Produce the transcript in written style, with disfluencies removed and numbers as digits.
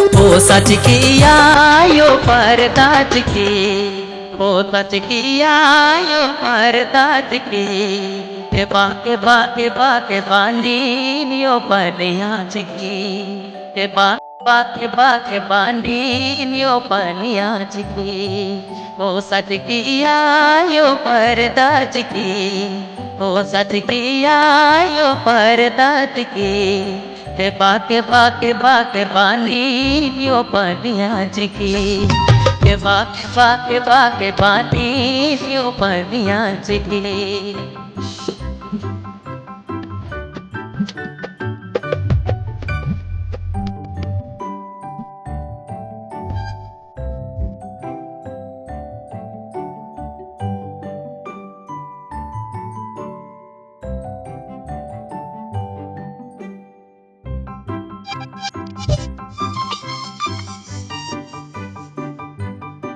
ओ सच किया यो परदाच के, ओ सच किया यो परदाच के, के बाके बांधीन यो पनियाच के, बाके बांधीन यो पनियाच के। ओ सच किया यो परदाच के, ओ सच किया यो परदाच के, बाके बांधी यो पनियाच के, बाके बांधी यो पनियाच के।